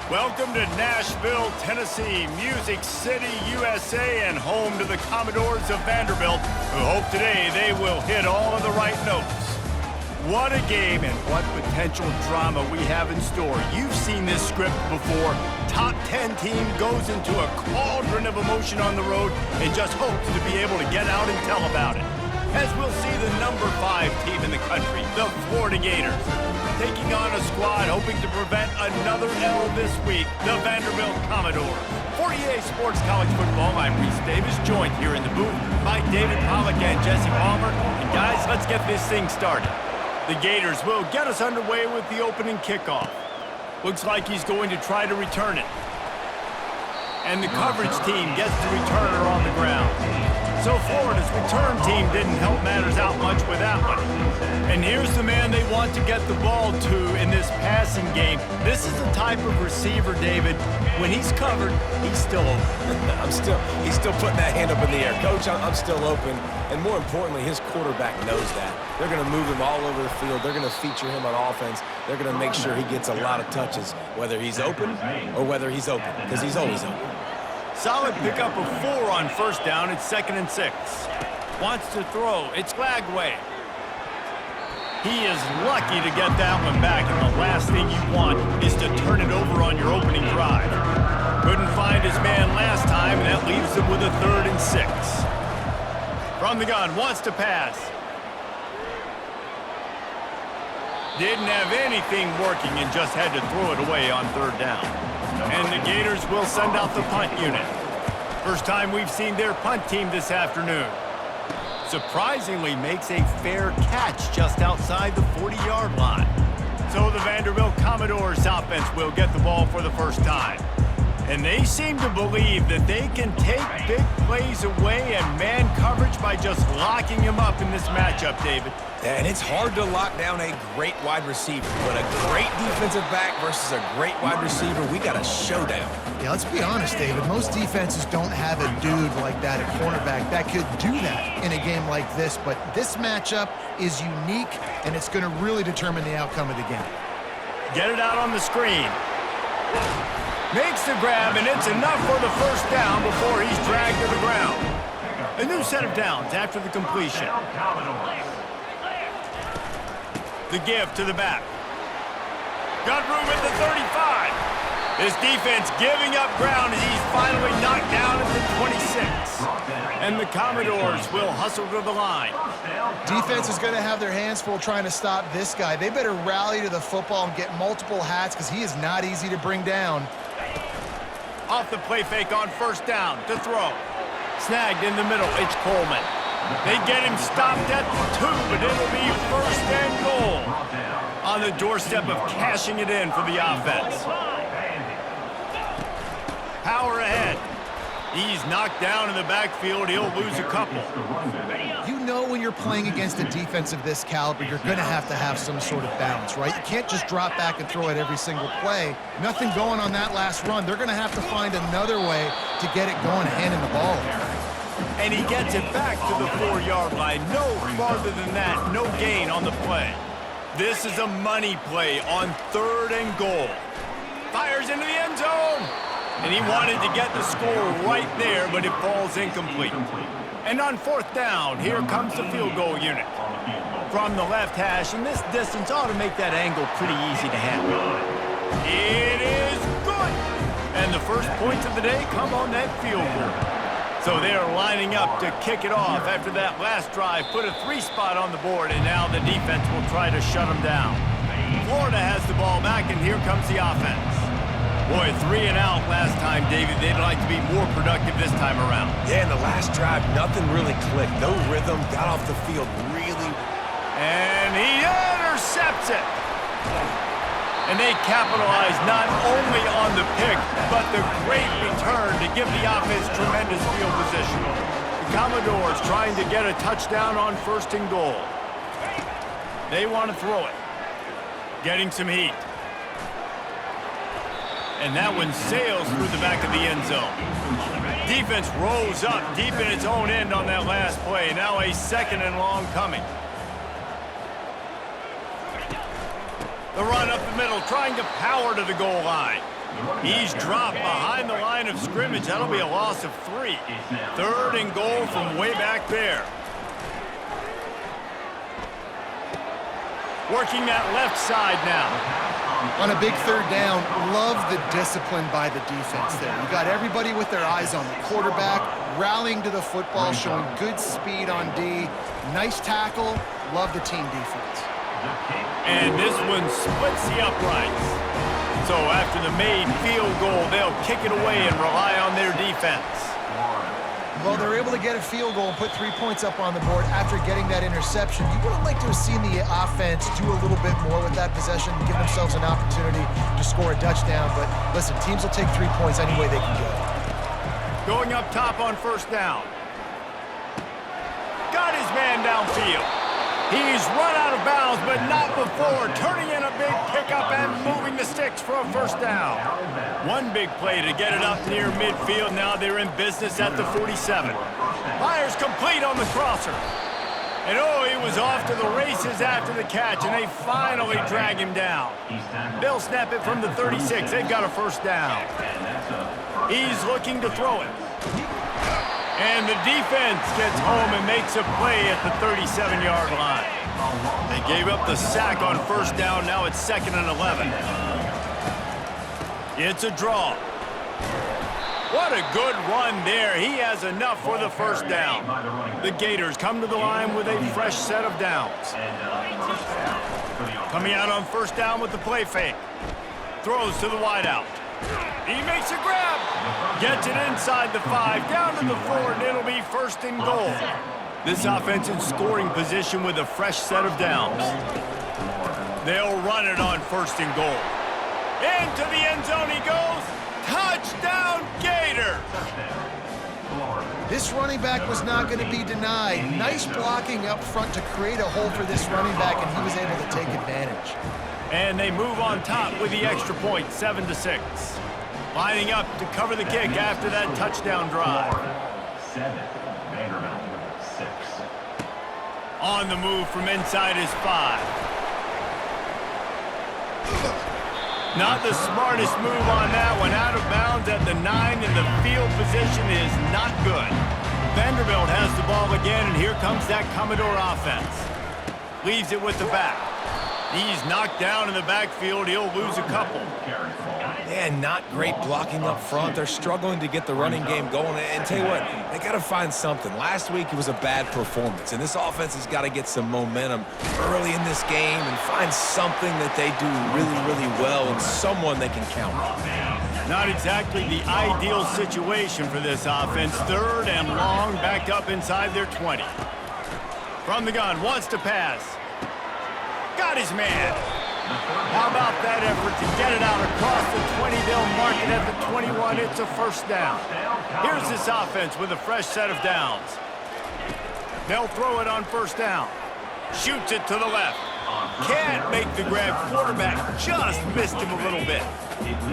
Welcome to Nashville, Tennessee, Music City, USA, and home to the Commodores of Vanderbilt, who hope today they will hit all of the right notes. What a game and what potential drama we have in store. You've seen this script before. Top 10 team goes into a cauldron of emotion on the road and just hopes to be able to get out and tell about it. As we'll see the number 5 team in the country, the Florida Gators, taking on a squad hoping to prevent another L this week, the Vanderbilt Commodores. For EA Sports College Football, I'm Reese Davis, joined here in the booth by David Pollack and Jesse Palmer. And guys, let's get this thing started. The Gators will get us underway with the opening kickoff. Looks like he's going to try to return it. And the coverage team gets the returner on the ground. So Florida's return team didn't help matters out much with that one. And here's the man they want to get the ball to in this passing game. This is the type of receiver, David, when he's covered, he's still open. He's still putting that hand up in the air. Coach, I'm still open. And more importantly, his quarterback knows that. They're going to move him all over the field. They're going to feature him on offense. They're going to make sure he gets a lot of touches, whether he's open or whether he's open, because he's always open. Solid pickup of 4 on first down. It's 2nd and 6. Wants to throw. It's Glagway. He is lucky to get that one back, and the last thing you want is to turn it over on your opening drive. Couldn't find his man last time, and that leaves him with a 3rd and 6. From the gun, wants to pass. Didn't have anything working and just had to throw it away on 3rd down. And the Gators will send out the punt unit. First time we've seen their punt team this afternoon. Surprisingly makes a fair catch just outside the 40-yard line. So the Vanderbilt Commodores offense will get the ball for the first time. And they seem to believe that they can take big plays away and man coverage by just locking him up in this matchup, David. And it's hard to lock down a great wide receiver, but a great defensive back versus a great wide receiver, we got a showdown. Yeah, let's be honest, David. Most defenses don't have a dude like that, a cornerback, that could do that in a game like this. But this matchup is unique, and it's going to really determine the outcome of the game. Get it out on the screen. Makes the grab, and it's enough for the first down before he's dragged to the ground. A new set of downs after the completion. The give to the back. Got room at the 35. This defense giving up ground as he's finally knocked down at the 26. And the Commodores will hustle to the line. Defense is going to have their hands full trying to stop this guy. They better rally to the football and get multiple hats because he is not easy to bring down. Off the play fake on first down to throw. Snagged in the middle, it's Coleman. They get him stopped at the 2, but it'll be 1st and goal. On the doorstep of cashing it in for the offense. Power ahead. He's knocked down in the backfield. He'll lose a couple. You know when you're playing against a defense of this caliber, you're going to have some sort of balance, right? You can't just drop back and throw it every single play. Nothing going on that last run. They're going to have to find another way to get it going, handing the ball here. And he gets it back to the 4-yard line. No farther than that. No gain on the play. This is a money play on 3rd and goal. Fires into the end zone. And he wanted to get the score right there, but it falls incomplete. And on 4th down, here comes the field goal unit. From the left hash, and this distance ought to make that angle pretty easy to handle. It is good! And the first points of the day come on that field goal. So they are lining up to kick it off after that last drive. Put a 3 spot on the board, and now the defense will try to shut them down. Florida has the ball back, and here comes the offense. Boy, 3 and out last time, David. They'd like to be more productive this time around. Yeah, in the last drive, nothing really clicked. No rhythm, got off the field really. And he intercepts it. And they capitalize not only on the pick, but the great return to give the offense tremendous field position. The Commodores trying to get a touchdown on 1st and goal. They want to throw it. Getting some heat. And that one sails through the back of the end zone. Defense rolls up deep in its own end on that last play. Now a 2nd and long coming. The run up the middle, trying to power to the goal line. He's dropped behind the line of scrimmage. That'll be a loss of 3. 3rd and goal from way back there. Working that left side now. On a big 3rd down, love the discipline by the defense there. You got everybody with their eyes on the quarterback, rallying to the football, showing good speed on D. Nice tackle. Love the team defense. And this one splits the uprights. So after the made field goal, they'll kick it away and rely on their defense. Well, they're able to get a field goal and put 3 points up on the board after getting that interception. You would have liked to have seen the offense do a little bit more with that possession, give themselves an opportunity to score a touchdown. But listen, teams will take 3 points any way they can go. Going up top on 1st down. Got his man downfield. He's run out of bounds, but not before turning in a big pickup and moving the sticks for a 1st down. One big play to get it up near midfield. Now they're in business at the 47. Fires complete on the crosser. And oh, he was off to the races after the catch, and they finally drag him down. They'll snap it from the 36. They've got a 1st down. He's looking to throw it. And the defense gets home and makes a play at the 37-yard line. They gave up the sack on 1st down. Now it's 2nd and 11. It's a draw. What a good run there. He has enough for the 1st down. The Gators come to the line with a fresh set of downs. Coming out on 1st down with the play fake. Throws to the wideout. He makes a grab. Gets it inside the 5, down to the 4, and it'll be 1st and goal. This offense in scoring position with a fresh set of downs. They'll run it on 1st and goal. Into the end zone he goes. Touchdown, Gators! This running back was not going to be denied. Nice blocking up front to create a hole for this running back, and he was able to take advantage. And they move on top with the extra point, 7-6. Lining up to cover the kick after that touchdown drive. 7, Vanderbilt, 6. On the move from inside his 5. Not the smartest move on that one. Out of bounds at the 9, and the field position is not good. Vanderbilt has the ball again, and here comes that Commodore offense. Leaves it with the back. He's knocked down in the backfield. He'll lose a couple. Man, not great blocking up front. They're struggling to get the running game going. And tell you what, they got to find something. Last week, it was a bad performance. And this offense has got to get some momentum early in this game and find something that they do really, really well and someone they can count on. Not exactly the ideal situation for this offense. 3rd and long, backed up inside their 20. From the gun, wants to pass. Got his man. How about that effort to get it out across the 20? They'll mark it at the 21. It's a 1st down. Here's this offense with a fresh set of downs. They'll throw it on 1st down. Shoots it to the left. Can't make the grab. Quarterback just missed him a little bit.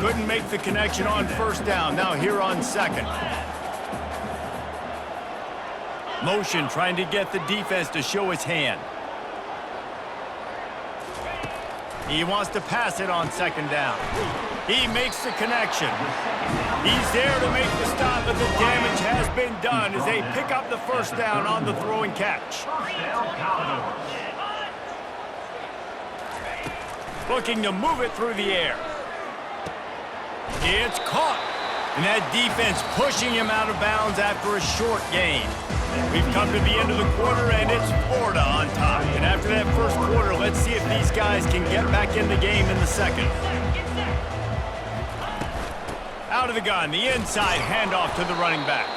Couldn't make the connection on 1st down. Now here on 2nd. Motion trying to get the defense to show his hand. He wants to pass it on 2nd down. He makes the connection. He's there to make the stop, but the damage has been done as they pick up the 1st down on the throw and catch. Looking to move it through the air. It's caught. And that defense pushing him out of bounds after a short gain. We've come to the end of the quarter, and it's Florida on top. And after that 1st quarter, let's see if these guys can get back in the game in the 2nd. Out of the gun, the inside handoff to the running back.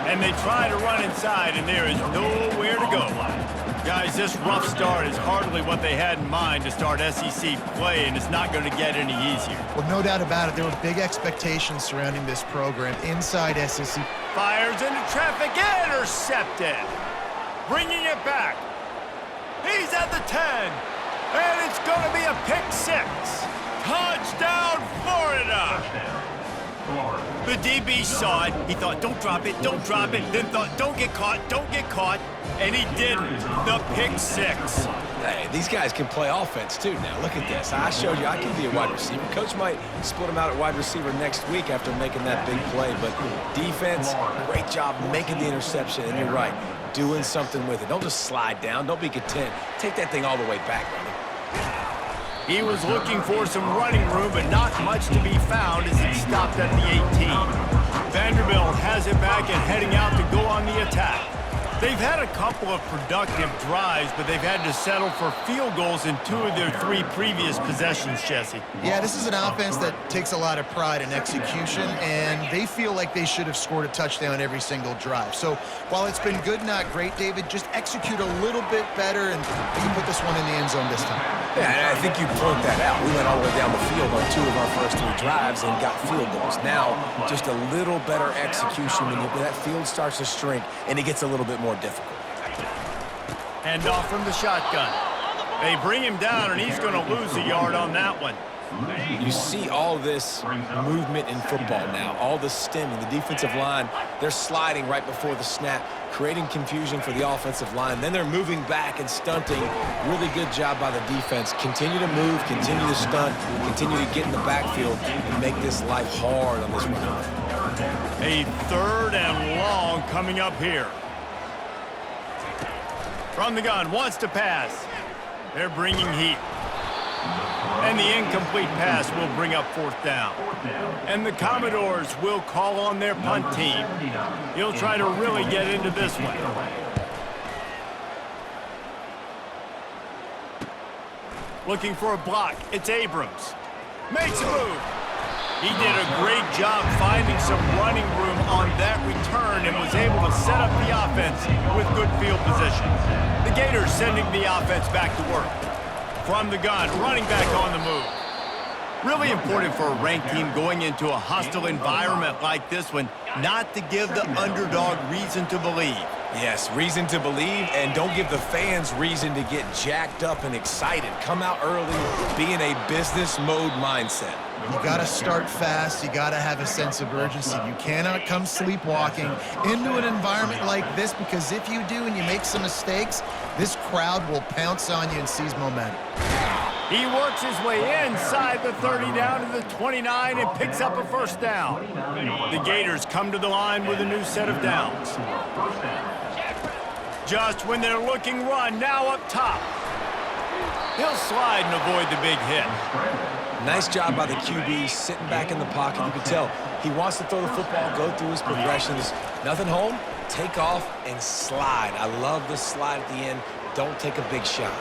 And they try to run inside, and there is nowhere to go. Guys, this rough start is hardly what they had in mind to start SEC play, and it's not going to get any easier. Well, no doubt about it. There were big expectations surrounding this program inside SEC. Fires into traffic, intercepted. Bringing it back. He's at the 10, and it's going to be a pick 6. Touchdown, Florida. The DB saw it. He thought, don't drop it, don't drop it. Then thought, don't get caught, and he didn't. The pick 6. Hey, these guys can play offense too now. Look at this. I showed you I can be a wide receiver. Coach might split them out at wide receiver next week after making that big play. But defense, great job making the interception. And you're right, doing something with it. Don't just slide down. Don't be content. Take that thing all the way back, buddy. He was looking for some running room, but not much to be found as he stopped at the 18. Vanderbilt has it back and heading out to go on the attack. They've had a couple of productive drives, but they've had to settle for field goals in 2 of their 3 previous possessions, Jesse. Yeah, this is an offense that takes a lot of pride in execution, and they feel like they should have scored a touchdown every single drive. So while it's been good, not great, David, just execute a little bit better, and you put this one in the end zone this time. Yeah, I think you point that out. We went all the way down the field on 2 of our first 3 drives and got field goals. Now, just a little better execution when that field starts to shrink and it gets a little bit more difficult. And off from the shotgun. They bring him down, and he's going to lose a yard on that one. You see all this movement in football now, all the stemming. The defensive line, they're sliding right before the snap, creating confusion for the offensive line. Then they're moving back and stunting. Really good job by the defense. Continue to move, continue to stunt, continue to get in the backfield and make this life hard on this running back. A 3rd and long coming up here. From the gun, wants to pass. They're bringing heat. And the incomplete pass will bring up 4th down. And the Commodores will call on their punt team. He'll try to really get into this one. Looking for a block. It's Abrams. Makes a move. He did a great job finding some running room on that return and was able to set up the offense with good field position. The Gators sending the offense back to work. From the gun, running back on the move. Really important for a ranked team going into a hostile environment like this one, not to give the underdog reason to believe. Yes, reason to believe, and don't give the fans reason to get jacked up and excited. Come out early, be in a business mode mindset. You got to start fast. You got to have a sense of urgency. You cannot come sleepwalking into an environment like this, because if you do and you make some mistakes, this crowd will pounce on you and seize momentum. He works his way inside the 30 down to the 29 and picks up a 1st down. The Gators come to the line with a new set of downs. Just when they're looking run, now up top. He'll slide and avoid the big hit. Nice job by the QB, sitting back in the pocket. You can tell he wants to throw the football, go through his progressions. Nothing home, take off and slide. I love the slide at the end. Don't take a big shot.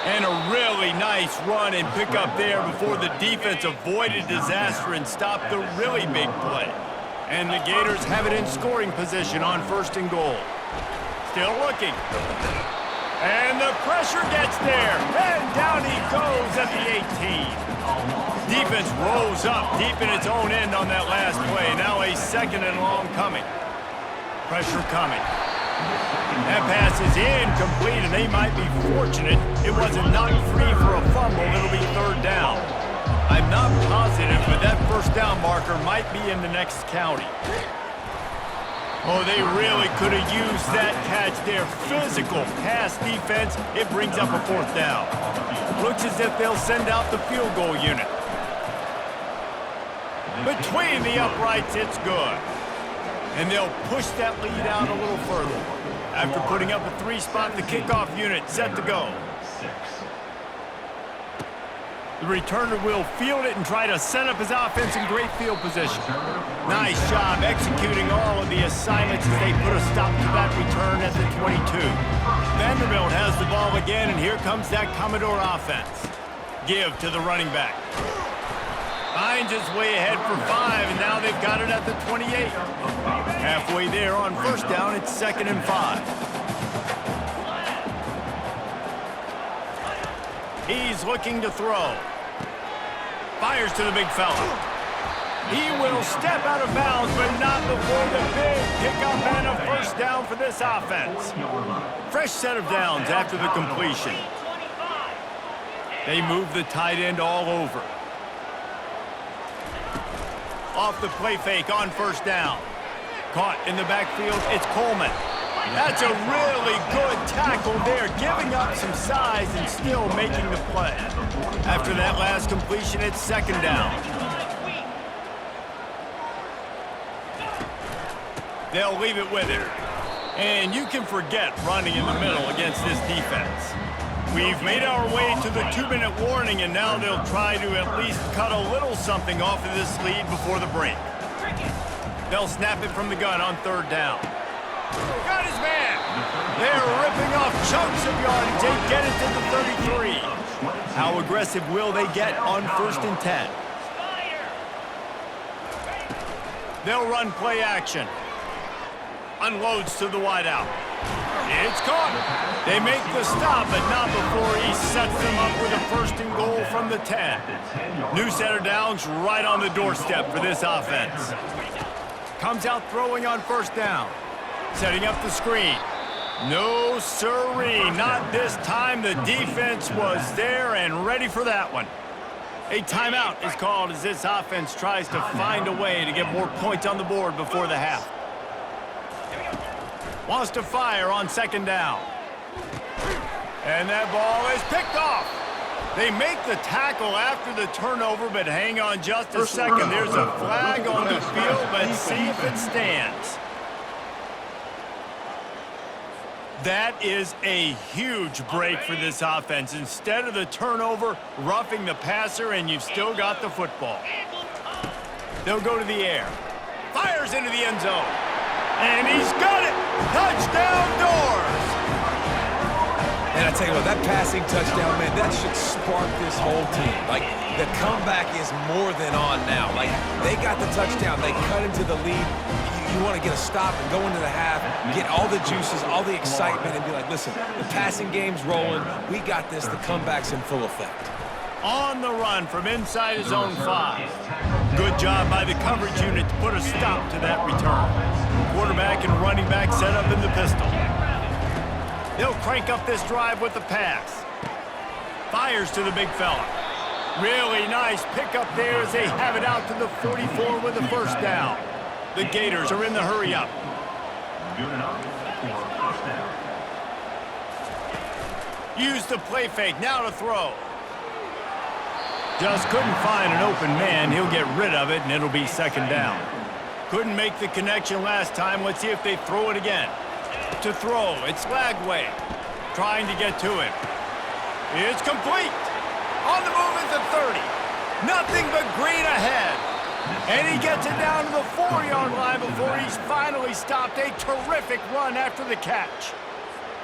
And a really nice run and pick up there before the defense avoided disaster and stopped the really big play. And the Gators have it in scoring position on 1st and goal. Still looking. And the pressure gets there. And down he goes at the 18. Defense rolls up deep in its own end on that last play. Now a 2nd and long coming. Pressure coming. That pass is incomplete, and they might be fortunate it wasn't knocked free for a fumble. It'll be 3rd down. I'm not positive, but that 1st down marker might be in the next county. Oh, they really could have used that catch there. Physical pass defense. It brings up a 4th down. Looks as if they'll send out the field goal unit. Between the uprights, it's good. And they'll push that lead out a little further. After putting up a 3-spot, the kickoff unit set to go. The returner will field it and try to set up his offense in great field position. Nice job executing all of the assignments as they put a stop to that return at the 22. Vanderbilt has the ball again, and here comes that Commodore offense. Give to the running back. Finds his way ahead for 5, and now they've got it at the 28. Halfway there on 1st down, it's 2nd and 5. He's looking to throw. Fires to the big fella. He will step out of bounds, but not before the big pickup and a 1st down for this offense. Fresh set of downs after the completion. They move the tight end all over. Off the play fake on 1st down. Caught in the backfield, it's Coleman. That's a really good tackle there, giving up some size and still making the play. After that last completion, it's second down. They'll leave it with him. And you can forget running in the middle against this defense. We've made our way to the 2-minute warning, and now they'll try to at least cut a little something off of this lead before the break. They'll snap it from the gun on third down. Got his man. They're ripping off chunks of yardage. They get it to the 33. How aggressive will they get on 1st and 10? They'll run play action. Unloads to the wideout. It's caught. They make the stop, but not before he sets them up with a 1st and goal from the 10. New center downs right on the doorstep for this offense. Comes out throwing on 1st down. Setting up the screen. No siree, not this time. The defense was there and ready for that one. A timeout is called as this offense tries to find a way to get more points on the board before the half. Wants to fire on 2nd down. And that ball is picked off. They make the tackle after the turnover, but hang on just a second. There's a flag on the field. Let's see if it stands. That is a huge break for this offense. Instead of the turnover, roughing the passer, and you've still got the football. They'll go to the air. Fires into the end zone. And he's got it! Touchdown Doors! And I tell you what, that passing touchdown, man, that should spark this whole team. Like, the comeback is more than on now. Like, they got the touchdown. They cut into the lead. You want to get a stop and go into the half, get all the juices, all the excitement, and be like, listen, the passing game's rolling. We got this. The comeback's in full effect. On the run from inside his own 5. Good job by the coverage unit to put a stop to that return. Quarterback and running back set up in the pistol. They'll crank up this drive with the pass. Fires to the big fella. Really nice pickup there as they have it out to the 44 with the 1st down. The Gators are in the hurry-up. Good enough for 1st down. Use the play fake, now to throw. Just couldn't find an open man. He'll get rid of it, and it'll be 2nd down. Couldn't make the connection last time. Let's see if they throw it again. To throw, it's Lagway. Trying to get to him. It's complete. On the move at the 30. Nothing but green ahead. And he gets it down to the 4-yard line before he's finally stopped. A terrific run after the catch.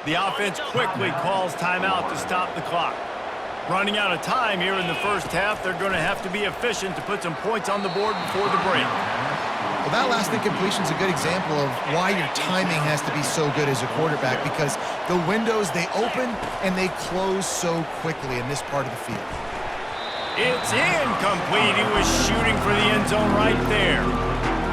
The offense quickly calls timeout to stop the clock. Running out of time here in the 1st half, they're going to have to be efficient to put some points on the board before the break. Well, that last incompletion is a good example of why your timing has to be so good as a quarterback, because the windows, they open and they close so quickly in this part of the field. It's incomplete. He was shooting for the end zone right there.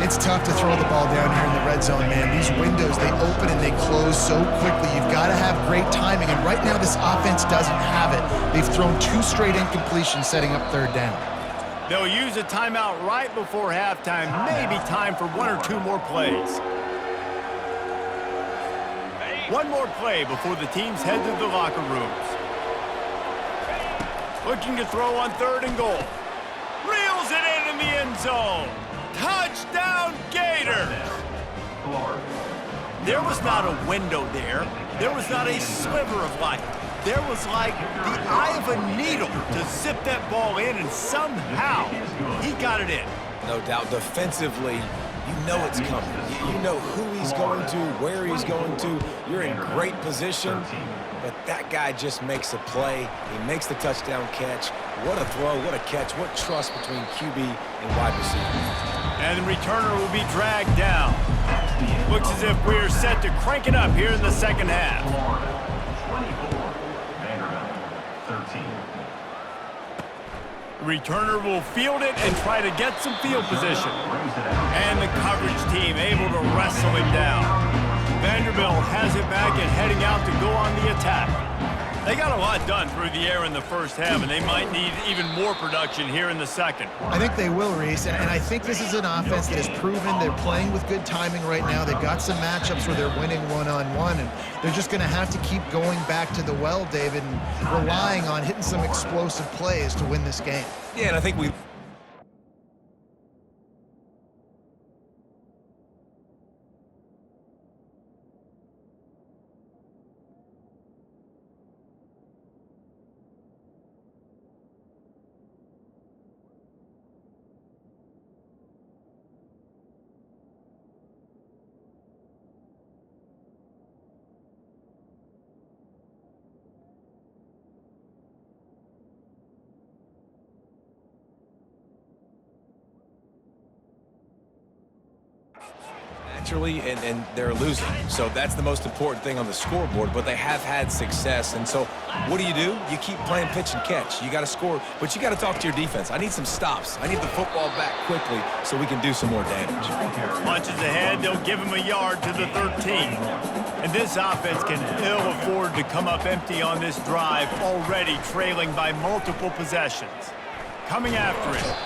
It's tough to throw the ball down here in the red zone, man. These windows, they open and they close so quickly. You've got to have great timing, and right now this offense doesn't have it. They've thrown 2 straight incompletions setting up 3rd down. They'll use a timeout right before halftime. Maybe time for 1 or 2 more plays. One more play before the teams head to the locker rooms. Looking to throw on 3rd and goal. Reels it in the end zone. Touchdown Gators! There was not a window there. There was not a sliver of light. There was like the eye of a needle to zip that ball in, and somehow he got it in. No doubt, defensively, you know it's coming. You know who he's going to, where he's going to. You're in great position, but that guy just makes a play. He makes the touchdown catch. What a throw, what a catch, what trust between QB and wide receiver. And the returner will be dragged down. Looks as if we're set to crank it up here in the 2nd half. 24, Vanderbilt 13. Returner will field it and try to get some field position. And the coverage team able to wrestle him down. Vanderbilt has it back and heading out to go on the attack. They got a lot done through the air in the first half, and they might need even more production here in the second. I think they will, Reese, and I think this is an offense that has proven they're playing with good timing right now. They've got some matchups where they're winning one-on-one, and they're just going to have to keep going back to the well, David, and relying on hitting some explosive plays to win this game. Yeah, and I think we... And they're losing. So that's the most important thing on the scoreboard, but they have had success. And so what do? You keep playing pitch and catch. You got to score, but you got to talk to your defense. I need some stops. I need the football back quickly so we can do some more damage. Punches ahead, they'll give him a yard to the 13. And this offense can ill afford to come up empty on this drive, already trailing by multiple possessions. Coming after it.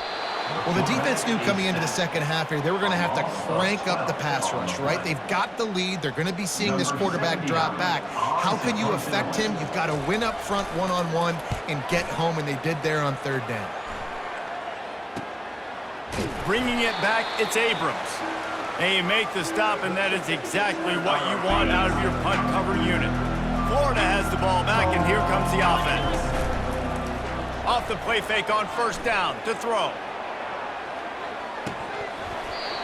Well, the defense knew coming into the second half here they were going to have to crank up the pass rush, right? They've got the lead. They're going to be seeing this quarterback drop back. How can you affect him? You've got to win up front one-on-one and get home, and they did there on third down. Bringing it back, it's Abrams. They make the stop, and that is exactly what you want out of your punt cover unit. Florida has the ball back, and here comes the offense. Off the play fake on first down to throw.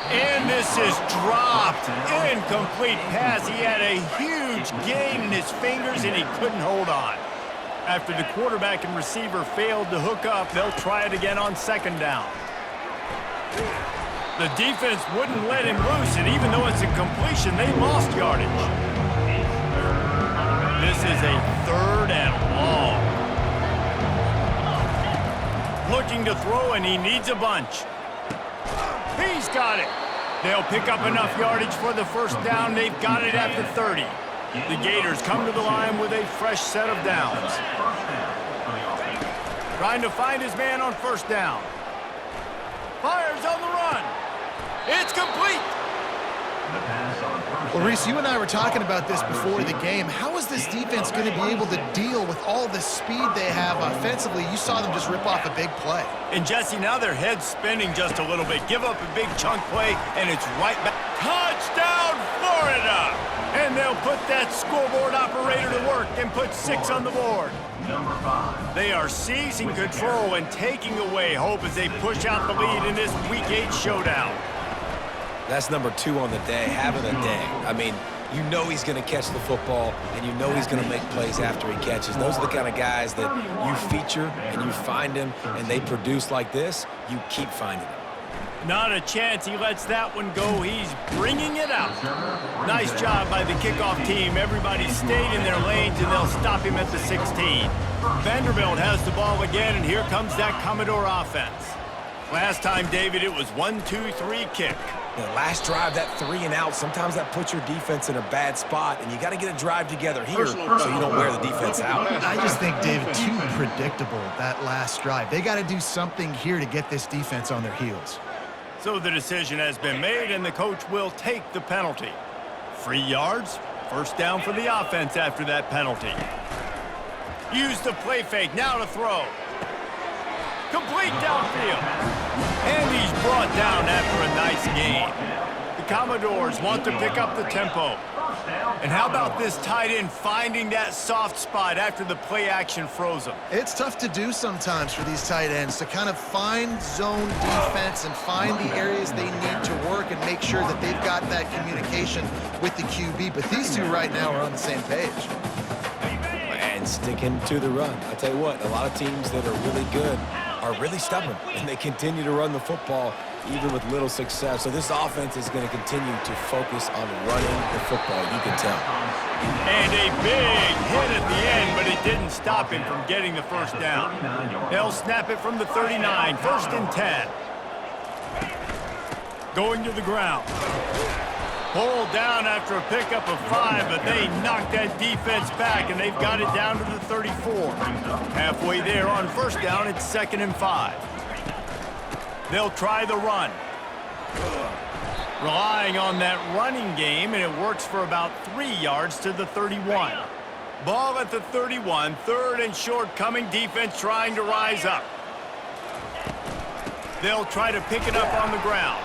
And this is dropped. Incomplete pass. He had a huge gain in his fingers, and he couldn't hold on. After the quarterback and receiver failed to hook up, they'll try it again on second down. The defense wouldn't let him loose, and even though it's a completion, they lost yardage. This is a third and long. Looking to throw, and he needs a bunch. He's got it. They'll pick up enough yardage for the first down. They've got it at the 30. The Gators come to the line with a fresh set of downs. Trying to find his man on first down. Fires on the run. It's complete. Well, Reese, you and I were talking about this before the game. How is this defense going to be able to deal with all the speed they have offensively? You saw them just rip off a big play. And, Jesse, now their head's spinning just a little bit. Give up a big chunk play, and it's right back. Touchdown, Florida! And they'll put that scoreboard operator to work and put 6 on the board. Number 5. They are seizing control and taking away hope as they push out the lead in this Week 8 showdown. That's number 2 on the day, having a day. I mean, you know he's going to catch the football, and you know he's going to make plays after he catches. Those are the kind of guys that you feature and you find him, and they produce like this, you keep finding them. Not a chance he lets that one go. He's bringing it out. Nice job by the kickoff team. Everybody stayed in their lanes, and they'll stop him at the 16. Vanderbilt has the ball again, and here comes that Commodore offense. Last time, David, it was 1-2-3 kick. The last drive, that 3 and out, sometimes that puts your defense in a bad spot, and you got to get a drive together here so you don't wear the defense out. I just think, David, too predictable, that last drive. They got to do something here to get this defense on their heels. So the decision has been made, and the coach will take the penalty. 3 yards, first down for the offense after that penalty. Use the play fake, now to throw. Complete downfield. And he's brought down after a nice gain. The Commodores want to pick up the tempo. And how about this tight end finding that soft spot after the play action froze him? It's tough to do sometimes for these tight ends to kind of find zone defense and find the areas they need to work and make sure that they've got that communication with the QB. But these two right now are on the same page. And sticking to the run. I tell you what, a lot of teams that are really good are really stubborn, and they continue to run the football even with little success. So this offense is going to continue to focus on running the football, you can tell. And a big hit at the end, but it didn't stop him from getting the first down. They'll snap it from the 39, 1st and 10. Going to the ground. Pulled down after a pickup of 5, but they knocked that defense back, and they've got it down to the 34. Halfway there on first down, it's 2nd and 5. They'll try the run. Relying on that running game, and it works for about 3 yards to the 31. Ball at the 31, 3rd and short, coming defense trying to rise up. They'll try to pick it up on the ground.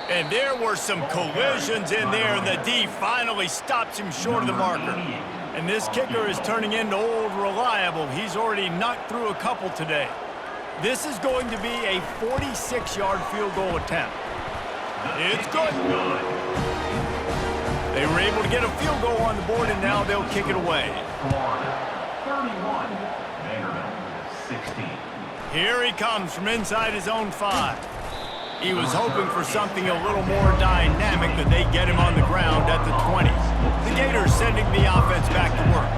And there were some collisions in there, and the D finally stops him short of the marker. And this kicker is turning into old reliable. He's already knocked through a couple today. This is going to be a 46-yard field goal attempt. It's good. They were able to get a field goal on the board, and now they'll kick it away. 31, Vanderbilt 16. Here he comes from inside his own 5. He was hoping for something a little more dynamic, but they get him on the ground at the 20. The Gators sending the offense back to work.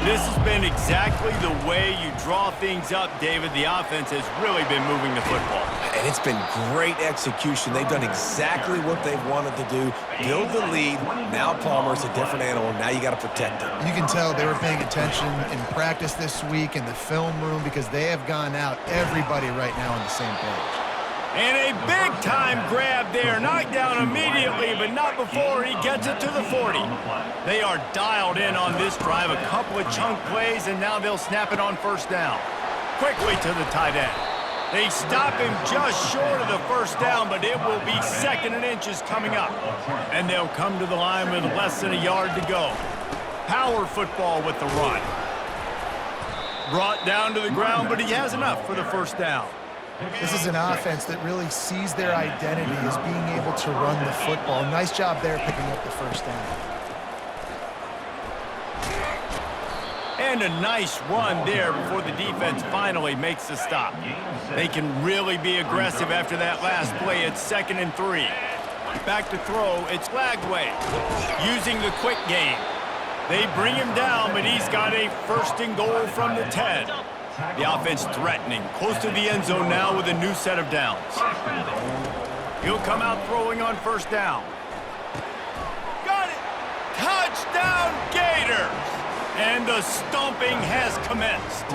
This has been exactly the way you draw things up, David. The offense has really been moving the football. And it's been great execution. They've done exactly what they've wanted to do. Build the lead. Now Palmer's a different animal. Now you got to protect him. You can tell they were paying attention in practice this week in the film room because they have gone out, everybody right now on the same page. And a big-time grab there. Knocked down immediately, but not before he gets it to the 40. They are dialed in on this drive. A couple of chunk plays, and now they'll snap it on first down. Quickly to the tight end. They stop him just short of the first down, but it will be 2nd and inches coming up. And they'll come to the line with less than a yard to go. Power football with the run. Brought down to the ground, but he has enough for the first down. This is an offense that really sees their identity as being able to run the football. Nice job there picking up the first down. And a nice run there before the defense finally makes the stop. They can really be aggressive after that last play. It's 2nd and 3. Back to throw. It's Lagway using the quick game. They bring him down, but he's got a 1st and goal from the 10. The offense threatening, close to the end zone now with a new set of downs. He'll come out throwing on first down. Got it! Touchdown Gators! And the stomping has commenced.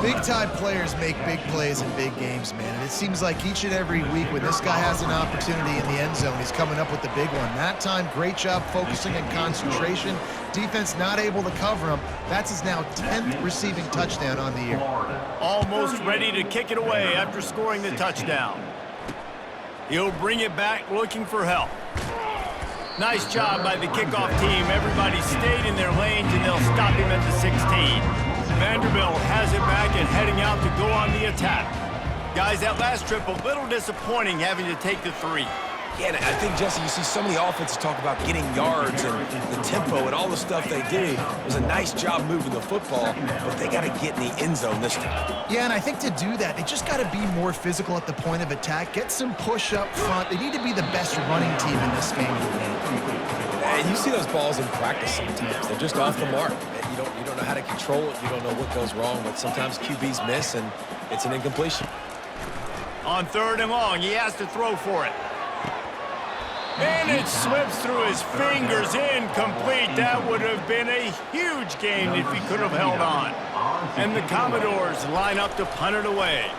Big-time players make big plays in big games, man. And it seems like each and every week when this guy has an opportunity in the end zone, he's coming up with the big one. That time, great job focusing and concentration. Defense not able to cover him. That's his now 10th receiving touchdown on the year. Almost ready to kick it away after scoring the touchdown. He'll bring it back looking for help. Nice job by the kickoff team. Everybody stayed in their lanes, and they'll stop him at the 16. Vanderbilt has it back and heading out to go on the attack. Guys, that last trip, a little disappointing having to take the 3. Yeah, and I think, Jesse, you see so many offenses talk about getting yards and the tempo and all the stuff they do. It was a nice job moving the football, but they got to get in the end zone this time. Yeah, and I think to do that, they just got to be more physical at the point of attack, get some push up front. They need to be the best running team in this game. And you see those balls in practice sometimes. They're just off the mark. You don't know how to control it. You don't know what goes wrong, but sometimes QBs miss, and it's an incompletion. On 3rd and long, he has to throw for it. And it slips through his fingers, incomplete. That would have been a huge gain if he could have held on. And the Commodores line up to punt it away.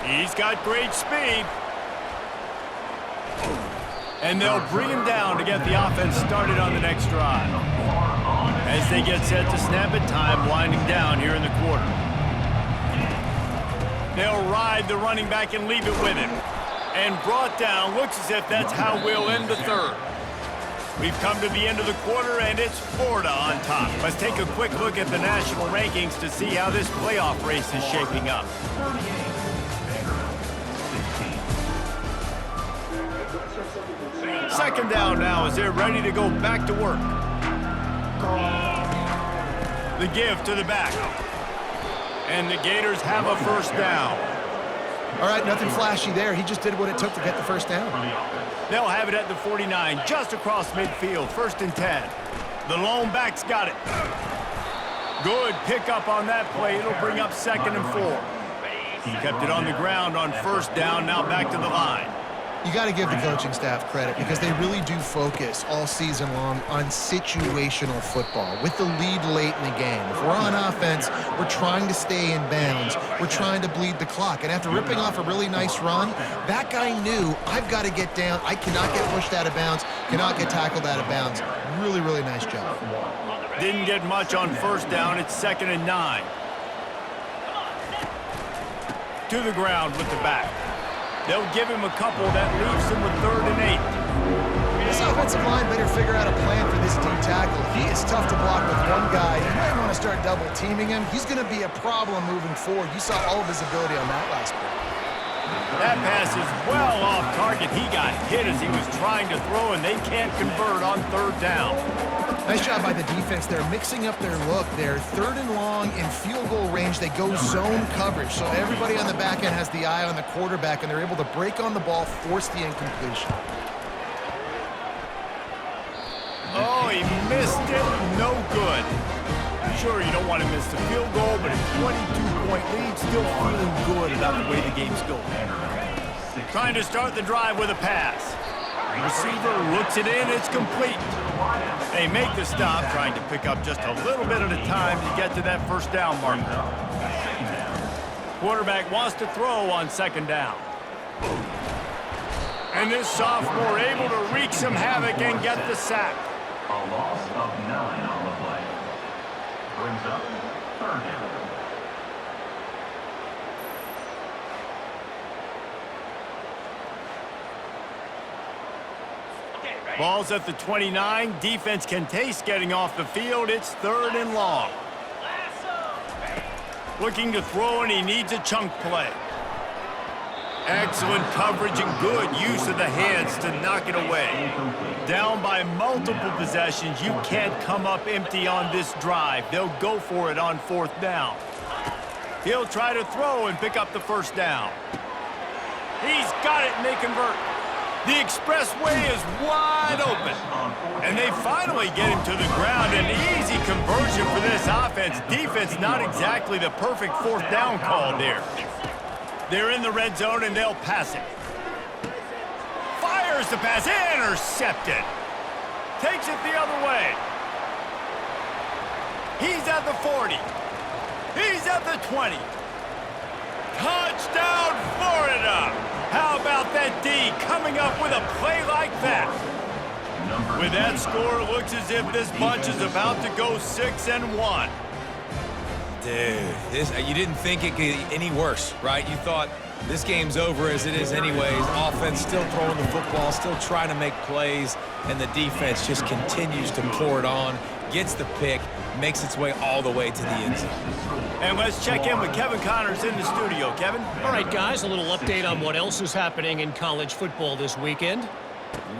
He's got great speed. And they'll bring him down to get the offense started on the next drive. As they get set to snap it, time winding down here in the quarter. They'll ride the running back and leave it with him. And brought down, looks as if that's how we'll end the 3rd. We've come to the end of the quarter, and it's Florida on top. Let's take a quick look at the national rankings to see how this playoff race is shaping up. Second down now as they're ready to go back to work. The give to the back. And the Gators have a first down. All right, nothing flashy there. He just did what it took to get the first down. They'll have it at the 49, just across midfield, 1st and 10. The lone back's got it. Good pickup on that play. It'll bring up 2nd and 4. Kept it on the ground on first down, now back to the line. You got to give the coaching staff credit because they really do focus all season long on situational football with the lead late in the game. If we're on offense, we're trying to stay in bounds. We're trying to bleed the clock. And after ripping off a really nice run, that guy knew, I've got to get down. I cannot get pushed out of bounds, cannot get tackled out of bounds. Really, really nice job. Didn't get much on first down. It's 2nd and 9. To the ground with the back. They'll give him a couple that leaves him with 3rd and 8. This offensive line better figure out a plan for this D tackle. He is tough to block with one guy. You might want to start double teaming him. He's going to be a problem moving forward. You saw all of his ability on that last play. That pass is well off target. He got hit as he was trying to throw, and they can't convert on 3rd down. Nice job by the defense. They're mixing up their look. They're 3rd and long in field goal range. They go zone coverage. So everybody on the back end has the eye on the quarterback, and they're able to break on the ball, force the incompletion. Oh, he missed it. No good. Sure, you don't want to miss the field goal, but a 22-point lead, still feeling good about the way the game's going. Trying to start the drive with a pass. Receiver looks it in. It's complete. They make the stop, trying to pick up just a little bit at a time to get to that 1st down marker. Quarterback wants to throw on 2nd down. And this sophomore able to wreak some havoc and get the sack. A loss of 9 on the play. Brings up 3rd down. Ball's at the 29. Defense can taste getting off the field. It's 3rd and long. Looking to throw, and he needs a chunk play. Excellent coverage and good use of the hands to knock it away. Down by multiple possessions. You can't come up empty on this drive. They'll go for it on 4th down. He'll try to throw and pick up the 1st down. He's got it, and they convert. The expressway is wide open. And they finally get him to the ground. An easy conversion for this offense. Defense not exactly the perfect 4th down call there. They're in the red zone, and they'll pass it. Fires the pass. Intercepted. Takes it the other way. He's at the 40. He's at the 20. Touchdown, Florida! How about that D coming up with a play like that? With that score, it looks as if this bunch is about to go 6-1. Dude, you didn't think it could get any worse, right? You thought this game's over as it is anyways. Offense still throwing the football, still trying to make plays, and the defense just continues to pour it on, gets the pick, makes its way all the way to the end zone. And let's check in with Kevin Connors in the studio. Kevin? All right, guys, a little update on what else is happening in college football this weekend.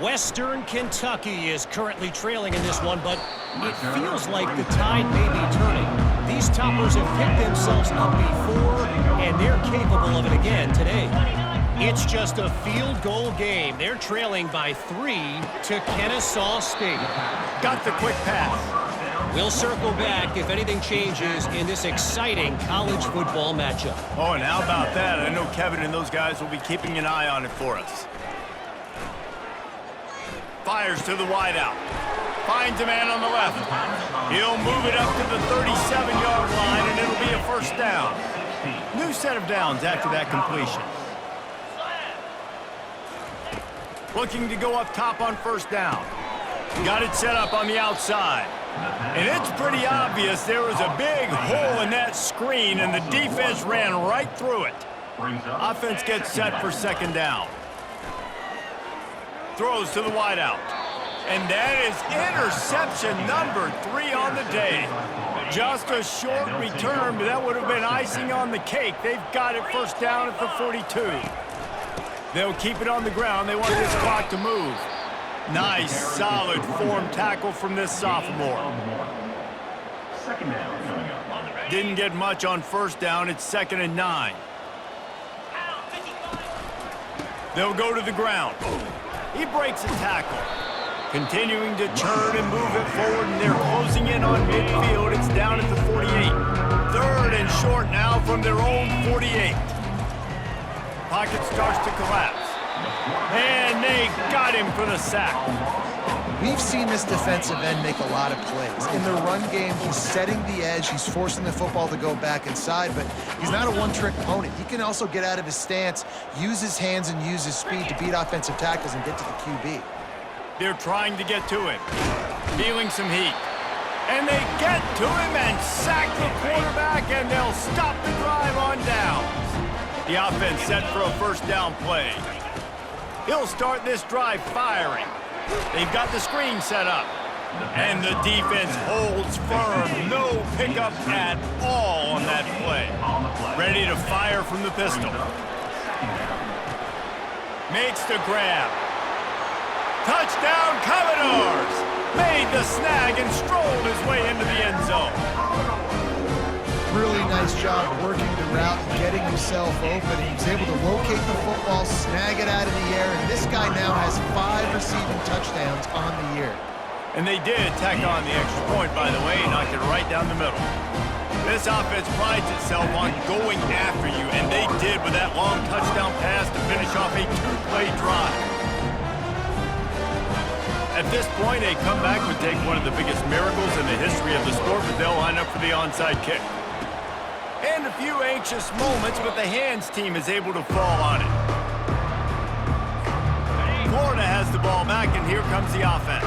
Western Kentucky is currently trailing in this one, but it feels like the tide may be turning. These toppers have picked themselves up before, and they're capable of it again today. It's just a field goal game. They're trailing by 3 to Kennesaw State. Got the quick pass. We'll circle back if anything changes in this exciting college football matchup. Oh, and how about that? I know Kevin and those guys will be keeping an eye on it for us. Fires to the wideout. Finds a man on the left. He'll move it up to the 37-yard line, and it'll be a 1st down. New set of downs after that completion. Looking to go up top on 1st down. Got it set up on the outside. And it's pretty obvious there was a big hole in that screen, and the defense ran right through it. Offense gets set for 2nd down. Throws to the wideout. And that is interception number 3 on the day. Just a short return, but that would have been icing on the cake. They've got it 1st down at the 42. They'll keep it on the ground. They want this clock to move. Nice, solid form tackle from this sophomore. 2nd down coming up. Didn't get much on 1st down. It's 2nd and 9. They'll go to the ground. He breaks a tackle. Continuing to turn and move it forward, and they're closing in on midfield. It's down at the 48. 3rd and short now from their own 48. pocket starts to collapse. And they got him for the sack. We've seen this defensive end make a lot of plays. In the run game, he's setting the edge. He's forcing the football to go back inside, but he's not a one-trick pony. He can also get out of his stance, use his hands, and use his speed to beat offensive tackles and get to the QB. They're trying to get to him, feeling some heat. And they get to him and sack the quarterback, and they'll stop the drive on downs. The offense set for a first down play. He'll start this drive firing. They've got the screen set up. And the defense holds firm. No pickup at all on that play. Ready to fire from the pistol. Makes the grab. Touchdown, Commodores! Made the snag and strolled his way into the end zone. Really nice job working the route and getting himself open. He was able to locate the football, snag it out of the air, and this guy now has 5 receiving touchdowns on the year. And they did tack on the extra point, by the way, knocked it right down the middle. This offense prides itself on going after you, and they did with that long touchdown pass to finish off a 2-play drive. At this point, a comeback would take one of the biggest miracles in the history of the sport, but they'll line up for the onside kick. And a few anxious moments, but the hands team is able to fall on it. Florida has the ball back, and here comes the offense.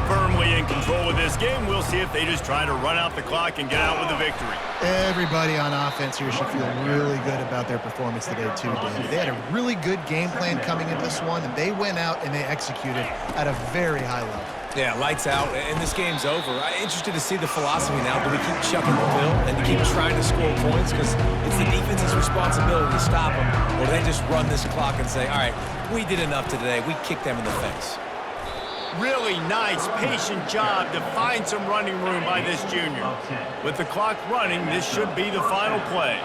Firmly in control of this game. We'll see if they just try to run out the clock and get out with a victory. Everybody on offense here should feel really good about their performance today, too, David. They had a really good game plan coming into this one, and they went out and they executed at a very high level. Yeah, lights out, and this game's over. I'm interested to see the philosophy now. Do we keep chucking the pill and keep trying to score points because it's the defense's responsibility to stop them, or they just run this clock and say, all right, we did enough today. We kicked them in the face. Really nice, patient job to find some running room by this junior. With the clock running, this should be the final play.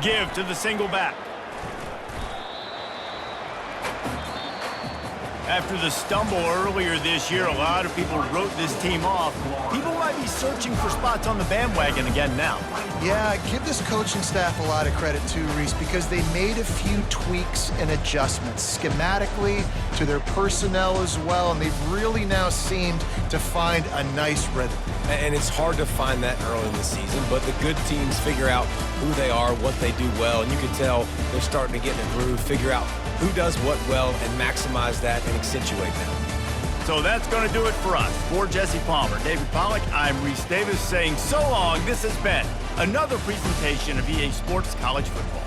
Give to the single back. After the stumble earlier this year, a lot of people wrote this team off. People might be searching for spots on the bandwagon again now. Yeah, give this coaching staff a lot of credit too, Reese, because they made a few tweaks and adjustments schematically to their personnel as well, and they've really now seemed to find a nice rhythm. And it's hard to find that early in the season, but the good teams figure out who they are, what they do well, and you can tell they're starting to get in a groove, figure out who does what well, and maximize that and accentuate that. So that's going to do it for us. For Jesse Palmer, David Pollack, I'm Reese Davis saying so long. This has been another presentation of EA Sports College Football.